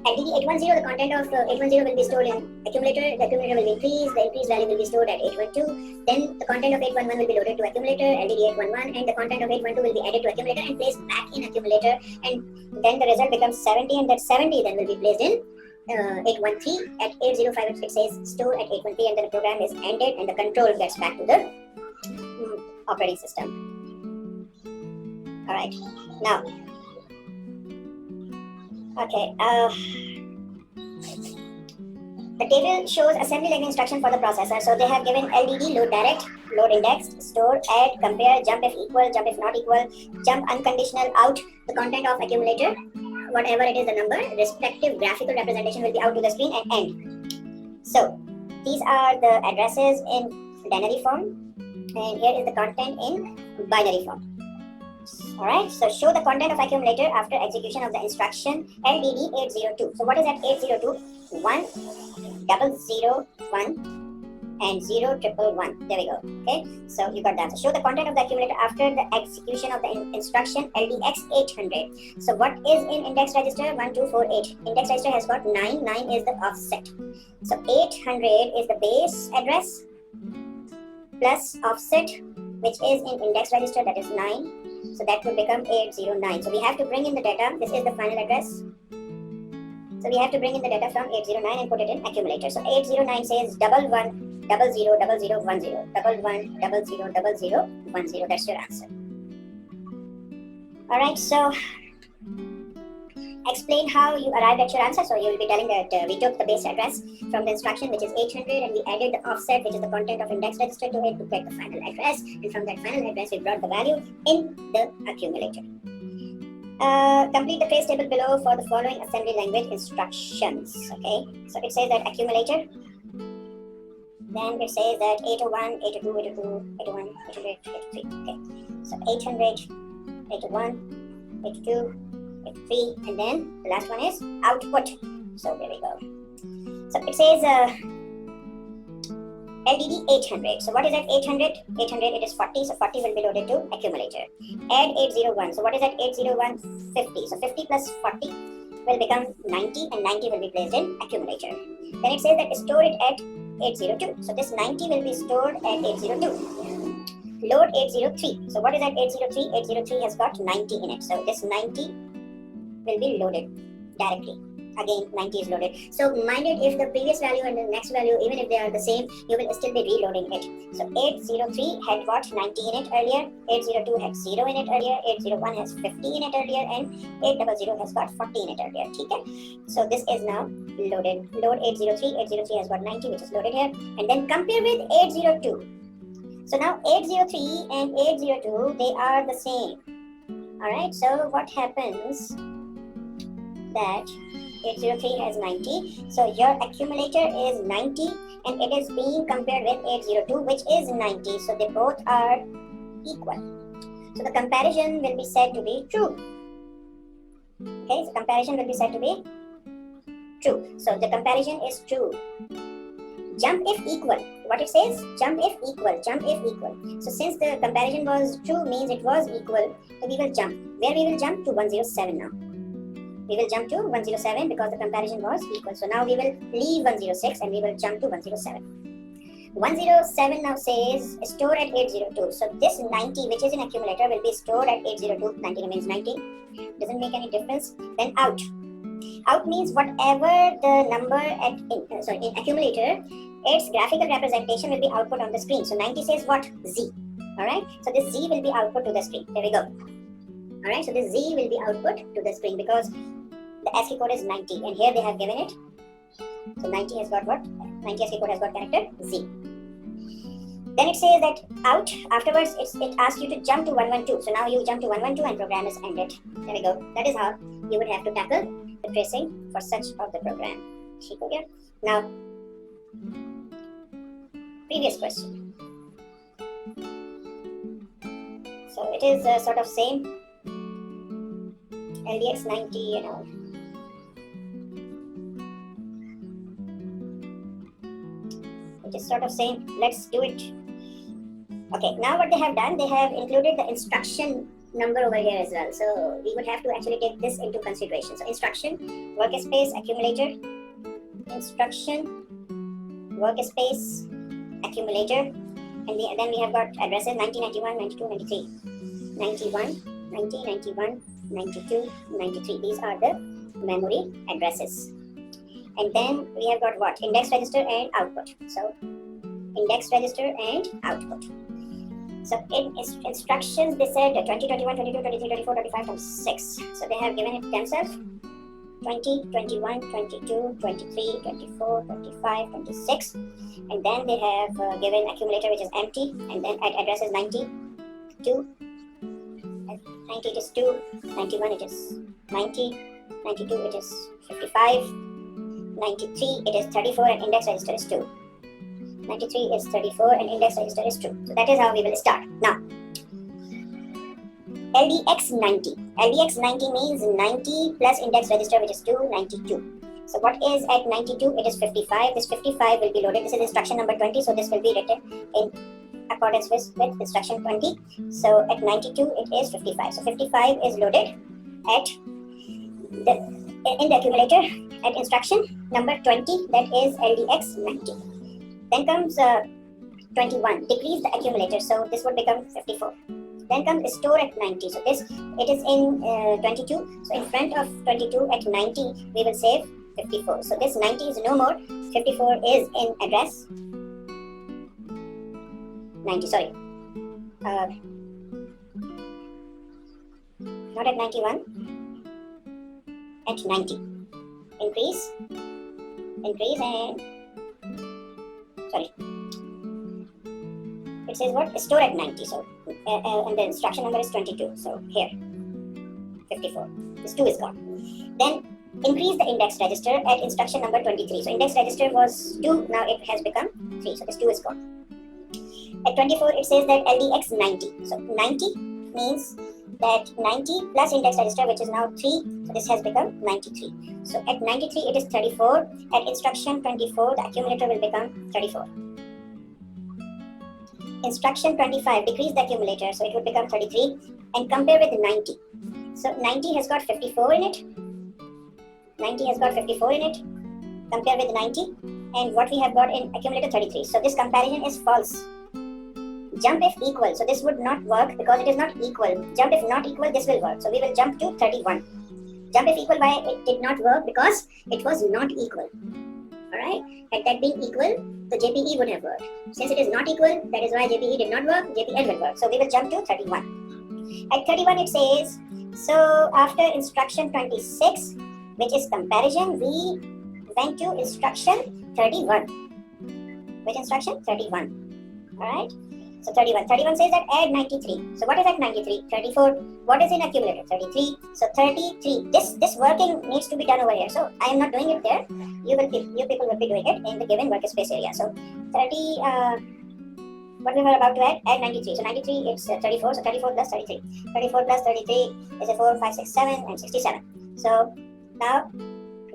LDD 810, the content of 810 will be stored in accumulator, the accumulator will be increased, the increased value will be stored at 812, then the content of 811 will be loaded to accumulator, LDD 811, and the content of 812 will be added to accumulator and placed back in accumulator, and then the result becomes 70 and that 70 then will be placed in 813 at 805. It says store at 813 and then the program is ended and the control gets back to the operating system. Alright, now okay, the table shows assembly language instruction for the processor. So they have given LDD, load direct, load indexed, store, add, compare, jump if equal, jump if not equal, jump unconditional, out the content of accumulator, whatever it is the number, respective graphical representation will be out to the screen and end. So these are the addresses in binary form and here is the content in binary form. Alright, so show the content of accumulator after execution of the instruction LDD 802. So what is that 802? 1 0 1 and 0 1 There we go. Okay, so you got that. So show the content of the accumulator after the execution of the instruction LDX 800. So what is in index register? 1248. Index register has got 9. 9 is the offset. So 800 is the base address plus offset, which is in index register, that is 9. So that would become 809. So we have to bring in the data. This is the final address. So we have to bring in the data from 809 and put it in accumulator. So 809 says 11 00 00 10 11 00 00 10. That's your answer. Alright, so explain how you arrived at your answer. So you will be telling that we took the base address from the instruction, which is 800, and we added the offset, which is the content of index register, to it to get the final address, and from that final address we brought the value in the accumulator. Complete the trace table below for the following assembly language instructions. Okay, so it says that accumulator, then it says that 801, 802, 802, 801, 800, 803. Okay, so 800, 801, 82, 83, and then the last one is output. So there we go. So it says LDD 800. So what is that 800? 800 it is 40, so 40 will be loaded to accumulator. Add 801. So what is that 801? 50. So 50 plus 40 will become 90, and 90 will be placed in accumulator. Then it says that store it at 802. So this 90 will be stored at 802. Load 803. So what is that 803? 803 has got 90 in it. So this 90 will be loaded directly. Again, 90 is loaded. So mind it, if the previous value and the next value, even if they are the same, you will still be reloading it. So 803 had got 90 in it earlier, 802 had 0 in it earlier, 801 has 50 in it earlier, and 800 has got 40 in it earlier. Okay? So this is now loaded. Load 803, 803 has got 90, which is loaded here, and then compare with 802. So now 803 and 802, they are the same. Alright, so what happens that 803 has 90, so your accumulator is 90 and it is being compared with 802, which is 90, so they both are equal. So the comparison will be said to be true. Okay, so comparison will be said to be true. So the comparison is true. Jump if equal. What it says? Jump if equal. Jump if equal. So since the comparison was true, means it was equal, so we will jump. Where we will jump? To 107 now. We will jump to 107 because the comparison was equal. So now we will leave 106 and we will jump to 107. 107 now says store at 802. So this 90, which is in accumulator, will be stored at 802. 90 remains 90. Doesn't make any difference. Then out. Out means whatever the number in accumulator, its graphical representation will be output on the screen. So 90 says what? Z. Alright. So this Z will be output to the screen. There we go. Alright. So this Z will be output to the screen because the ASCII code is 90 and here they have given it. So 90 has got what? 90 ASCII code has got character Z. Then it says that out, afterwards it asks you to jump to 112. So now you jump to 112 and program is ended. There we go. That is how you would have to tackle the tracing for such of the program. Here. Now, previous question. So it is sort of same. LDX 90 and all. It is sort of same. Let's do it. Okay, now what they have done, they have included the instruction number over here as well. So we would have to actually take this into consideration. So instruction, workspace, accumulator, instruction, workspace, accumulator, and then we have got addresses 90, 91, 92, 93, 91, 90, 91, 92, 93. These are the memory addresses. And then we have got what? Index register and output. So index register and output. So in instructions, they said 20, 21, 22, 23, 24, 25, 26. So they have given it themselves 20, 21, 22, 23, 24, 25, 26. And then they have given accumulator, which is empty. And then at address is 90, 2. 90 it is 2. 91 it is 90. 92 it is 55. 93 it is 34 and index register is 2. 93 is 34 and index register is 2. So that is how we will start. Now, LDX 90. LDX 90 means 90 plus index register, which is 2, 92. So what is at 92? It is 55. This 55 will be loaded. This is instruction number 20. So this will be written in accordance with instruction 20. So at 92 it is 55. So 55 is loaded at in the accumulator at instruction number 20. That is LDX 90. Then comes 21, decrease the accumulator, so this would become 54. Then comes store at 90, so this, it is in 22, so in front of 22 at 90, we will save 54. So this 90 is no more, 54 is in address 90, sorry. Not at 91, at 90. Increase and sorry, it says what? Store at 90. So and the instruction number is 22. So here 54. This 2 is gone. Then increase the index register at instruction number 23. So index register was 2. Now it has become 3. So this 2 is gone. At 24 it says that LDX 90. So 90 means that 90 plus index register, which is now 3. So this has become 93. So at 93 it is 34. At instruction 24 the accumulator will become 34. instruction 25, decrease the accumulator, so it would become 33, and compare with 90. So 90 has got 54 in it. 90 has got 54 in it. Compare with 90, and what we have got in accumulator 33. So this comparison is false. Jump if equal, so this would not work because it is not equal. Jump if not equal, this will work. So we will jump to 31. Jump if equal, why it did not work? Because it was not equal. Alright, had that been equal, the JPE would have worked. Since it is not equal, that is why JPE did not work, JPL will work. So we will jump to 31. At 31 it says, so after instruction 26, which is comparison, we went to instruction 31. Which instruction? 31. Alright, so 31. 31 says that add 93. So what is at 93? 34. What is in accumulator? 33. So 33. This working needs to be done over here. So I am not doing it there. You people will be doing it in the given workspace area. So 30, what we were about to add 93. So 93, it's 34. So 34 plus 33. 34 plus 33 is a 4, 5, 6, 7, and 67. So now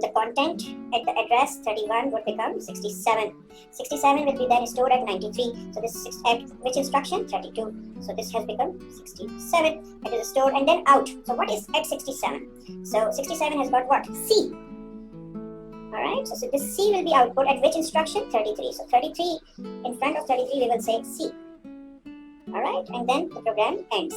the content at the address 31 would become 67. 67 will be then stored at 93. So this is at which instruction? 32. So this has become 67. It is stored and then out. So what is at 67? So 67 has got what? C. Alright, so this C will be output at which instruction? 33. So 33 in front of 33 we will say C. Alright, and then the program ends.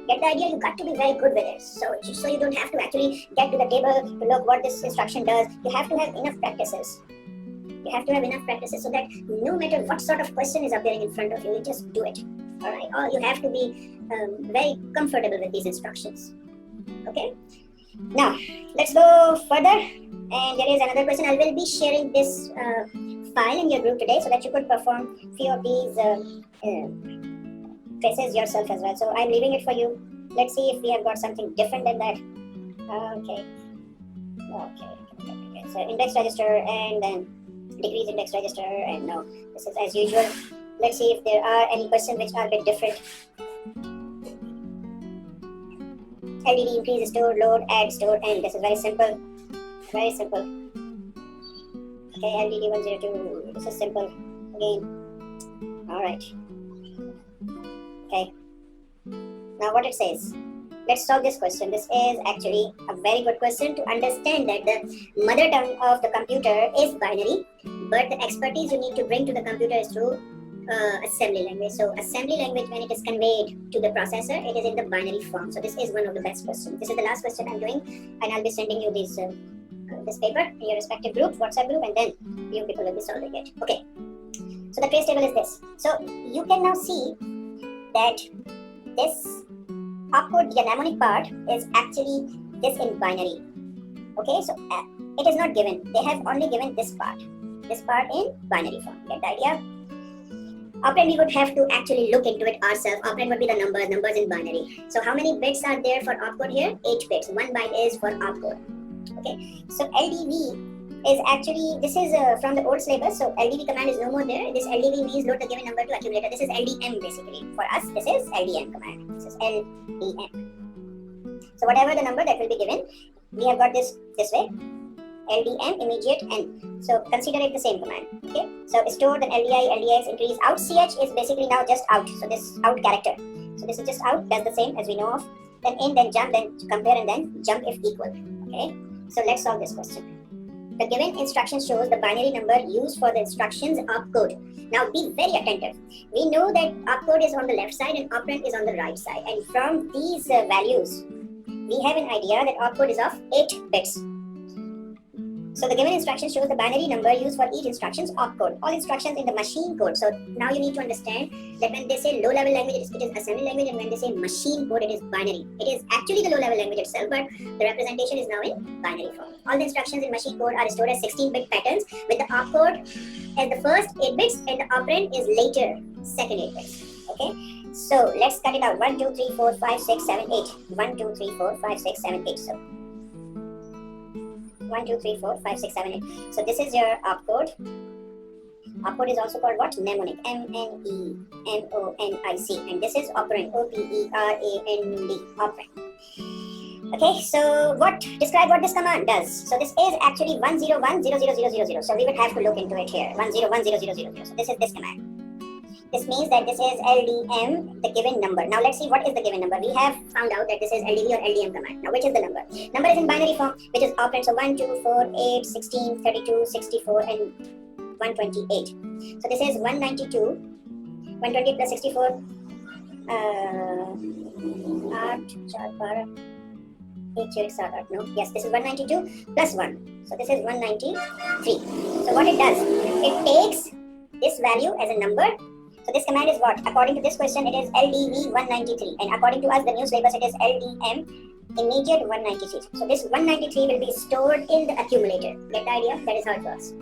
Get the idea? You got to be very good with it. So you don't have to actually get to the table to look what this instruction does. You have to have enough practices. You have to have enough practices so that no matter what sort of question is appearing in front of you, you just do it. Alright, or you have to be very comfortable with these instructions. Okay. Now let's go further. And there is another question. I will be sharing this file in your group today so that you could perform few of these traces yourself as well. So I'm leaving it for you. Let's see if we have got something different than that. Okay. So index register and then decrease index register, and no, this is as usual. Let's see if there are any questions which are a bit different. LDD increase, store, load, add, store, and this is very simple. Very simple. Okay, LDD 102. This is simple. Again. Alright. Okay. Now what it says. Let's solve this question. This is actually a very good question to understand that the mother tongue of the computer is binary, but the expertise you need to bring to the computer is through assembly language. So assembly language, when it is conveyed to the processor, it is in the binary form. So this is one of the best questions. This is the last question I'm doing, and I'll be sending you this paper in your respective group, WhatsApp group, and then you people will be solving it. Okay. So the trace table is this. So you can now see that this opcode, the mnemonic part, is actually this in binary. Okay, so it is not given. They have only given this part in binary form. Get the idea? Operand, we would have to actually look into it ourselves. Operand would be the numbers in binary. So how many bits are there for opcode here? 8 bits. 1 byte is for opcode. Okay, so LDV is actually, this is from the old syllabus. So LDV command is no more there. This LDV means load the given number to accumulator. This is LDM basically. For us, this is LDM command. This is LDM. So whatever the number that will be given, we have got this way. LDM immediate N. So consider it the same command. Okay. So store, then LDI, LDX, increase. Out CH is basically now just out. So this out character. So this is just out. That's the same as we know of. Then in, then jump, then compare, and then jump if equal. Okay. So let's solve this question. The given instruction shows the binary number used for the instructions opcode. Now be very attentive. We know that opcode is on the left side and operand is on the right side. And from these values, we have an idea that opcode is of 8 bits. So the given instruction shows the binary number used for each instruction's opcode. All instructions in the machine code. So now you need to understand that when they say low-level language, it is assembly language, and when they say machine code, it is binary. It is actually the low-level language itself, but the representation is now in binary form. All the instructions in machine code are stored as 16-bit patterns, with the opcode as the first 8 bits and the operand is later second 8 bits. Okay. So let's cut it out. 1, 2, 3, 4, 5, 6, 7, 8. 1, 2, 3, 4, 5, 6, 7, 8. So 1, 2, 3, 4, 5, 6, 7, 8. So this is your opcode. Opcode is also called what? Mnemonic. MNEMONIC. And this is operand. OPERAND. Operand. Okay, so describe what this command does. So this is actually 1010000. So we would have to look into it here. 1010000. So this is this command. This means that this is LDM, the given number. Now let's see what is the given number. We have found out that this is LDV or LDM command. Now which is the number? Number is in binary form, which is operand. So 1, 2, 4, 8, 16, 32, 64, and 128. So this is 192, 120 plus 64, 8, no, yes, this is 192 plus 1. So this is 193. So what it does, it takes this value as a number. So this command is what? According to this question, it is LDV 193. And according to us, the new syllabus, it is LDM immediate 193. So this 193 will be stored in the accumulator. Get the idea? That is how it works.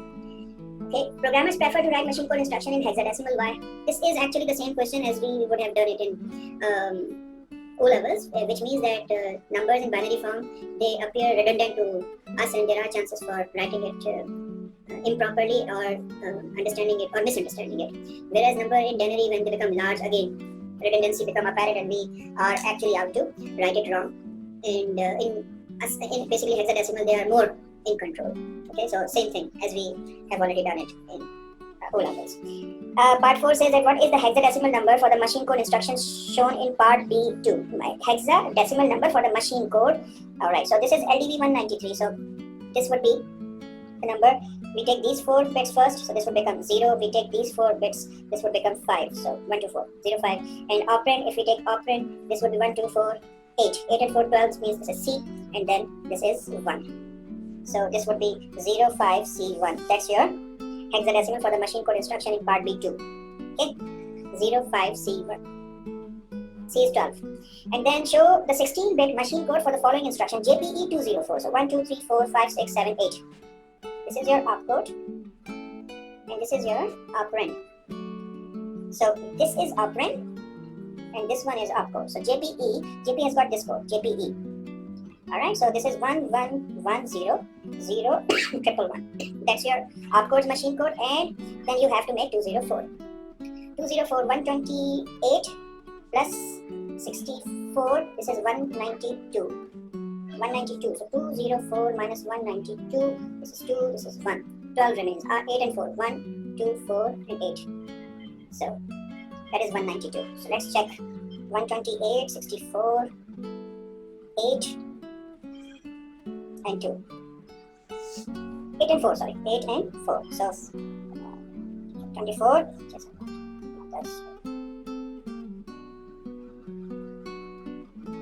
Okay, programmers prefer to write machine code instruction in hexadecimal. Why? This is actually the same question as we would have done it in O levels, which means that numbers in binary form, they appear redundant to us, and there are chances for writing it improperly or understanding it or misunderstanding it. Whereas number in denary, when they become large, again redundancy become apparent, and we are actually out to write it wrong. And in basically hexadecimal, they are more in control. Okay, so same thing as we have already done it in O levels. Part 4 says that what is the hexadecimal number for the machine code instructions shown in part B2? Hexadecimal number for the machine code. Alright, so this is LDV 193. So this would be the number. We take these 4 bits first, so this would become 0. We take these 4 bits, this would become 5. So 1, 2, 4, 0, 5. And operand, if we take operand, this would be 1, 2, 4, 8. 8 and 4, 12 means this is C, and then this is 1. So this would be 0, 5, C1. That's your hexadecimal for the machine code instruction in part B2. Okay, 0, 5, C1. C is 12. And then show the 16-bit machine code for the following instruction, JPE 204. So 1, 2, 3, 4, 5, 6, 7, 8. This is your opcode, and this is your operand. So this is operand, and this one is opcode. So JP has got this code, JPE. Alright, so this is 1, 1, 1, 0, 0, 1, 1, 1. That's your opcode's machine code, and then you have to make 204. 204, 128 plus 64, this is 192. 192, so 204 minus 192, this is 2, this is 1. 12 remains, 8 and 4, 1, 2, 4, and 8. So that is 192. So let's check 128, 64, 8, and 2. 8 and 4, sorry, 8 and 4. So 24, that's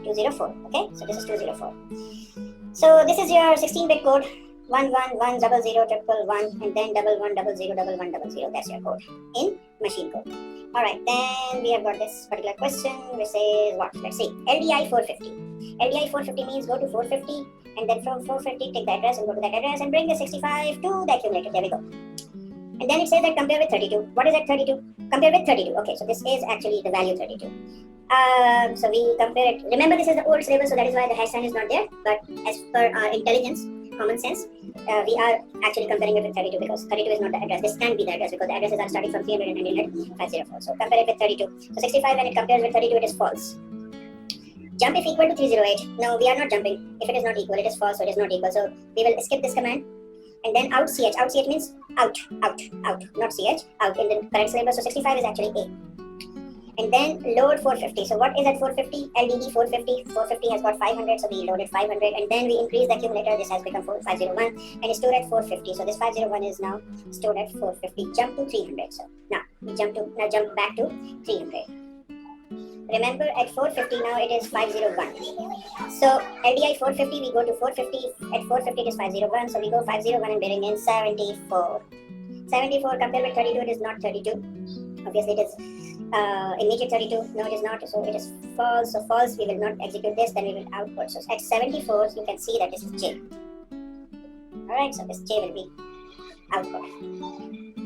204. Okay, so this is 204. So this is your 16-bit code. 1, 1, 1, 0, 0, 1, 1, and then 1, 1, 0, 0, 1, 1, 0. That's your code in machine code. Alright, then we have got this particular question which says what? Let's see. LDI 450. LDI 450 means go to 450, and then from 450 take the address and go to that address and bring the 65 to the accumulator. There we go. And then it says that compare with 32. What is that 32? Compare with 32. Okay, so this is actually the value 32. So we compare it. Remember, this is the old syllabus, so that is why the hash sign is not there. But as per our intelligence, common sense, we are actually comparing it with 32 because 32 is not the address. This can be the address because the addresses are starting from 300 and ending at 504. So compare it with 32. So 65, when it compares with 32, it is false. Jump if equal to 308. No, we are not jumping. If it is not equal, it is false, so it is not equal. So we will skip this command. And then out ch. Out ch means out, not ch, out in the correct syllabus. So 65 is actually A. And then load 450. So what is at 450? LDD 450. 450 has got 500, so we loaded 500. And then we increase the accumulator. This has become 501 and it's stored at 450. So this 501 is now stored at 450. Jump to 300. So now we jump back to 300. Remember, at 450 now it is 501. So LDI 450, we go to 450. At 450 it is 501. So we go 501 and bring in 74. 74 compared with 32, it is not 32. Obviously it is immediate 32. No, it is not. So it is false. So false, we will not execute this. Then we will output. So at 74, you can see that this is J. Alright, so this J will be output.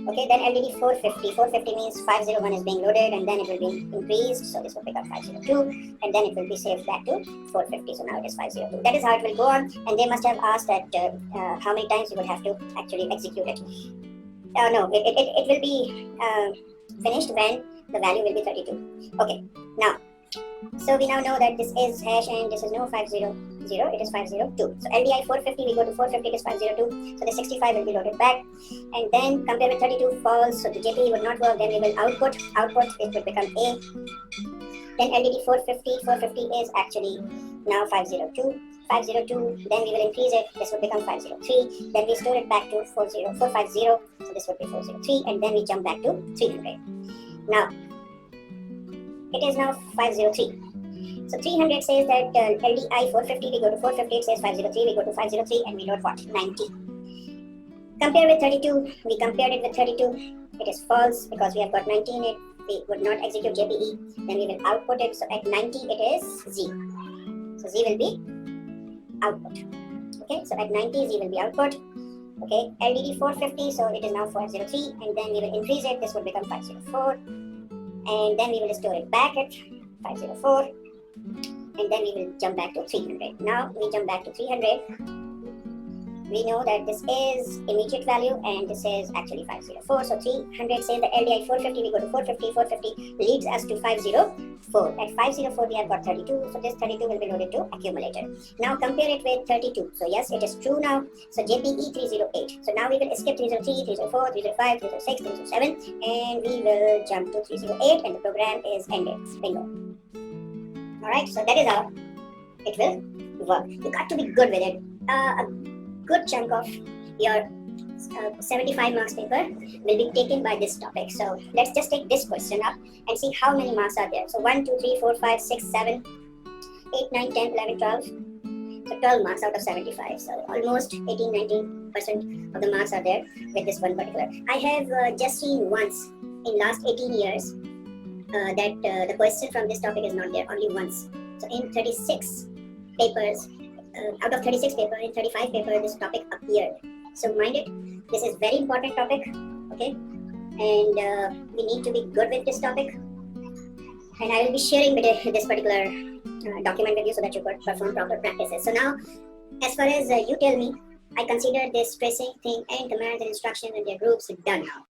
Okay, then LDD 450. 450 means 501 is being loaded and then it will be increased. So this will pick up 502 and then it will be saved back to 450. So now it is 502. That is how it will go on. And they must have asked that how many times you will have to actually execute it. No, it will be finished when the value will be 32. Okay, now So we now know that this is hash and this is no 500, it is 502. So LDI 450, we go to 450, it is 502. So the 65 will be loaded back. And then compare with 32, false. So the JPE would not work. Then we will output, it would become A. Then LDD 450 is actually now 502. 502, then we will increase it, this would become 503. Then we store it back to 450, so this would be 403, and then we jump back to 300. Now, it is now 503. So 300 says that LDI 450, we go to 450, it says 503, we go to 503, and we load what? 90. Compare with 32, we compared it with 32, it is false because we have got 90 in it, we would not execute JPE, then we will output it, so at 90 it is Z. So Z will be output. Okay, so at 90 Z will be output. Okay, LDD 450, so it is now 403, and then we will increase it, this will become 504, and then we will store it back at 504, and then we will jump back to 300. Now we jump back to 300. We know that this is immediate value and this is actually 504. So 300 says the LDI 450, we go to 450, 450 leads us to 504. At 504 we have got 32, so this 32 will be loaded to accumulator. Now compare it with 32. So yes, it is true now. So JPE 308. So now we will skip 303, 304, 305, 306, 307, and we will jump to 308 and the program is ended. Bingo. Alright, so that is how it will work. You got to be good with it. A good chunk of your 75 marks paper will be taken by this topic. So let's just take this question up and see how many marks are there. So 1, 2, 3, 4, 5, 6, 7, 8, 9, 10, 11, 12. So 12 marks out of 75. So almost 18-19% of the marks are there with this one particular. I have just seen once in last 18 years that the question from this topic is not there, only once. So in 36 papers, out of 36 paper, in 35 paper, this topic appeared. So mind it, this is very important topic, okay? And we need to be good with this topic. And I will be sharing this particular document with you so that you could perform proper practices. So now, as far as you tell me, I consider this tracing thing and commands and instructions and their groups done now.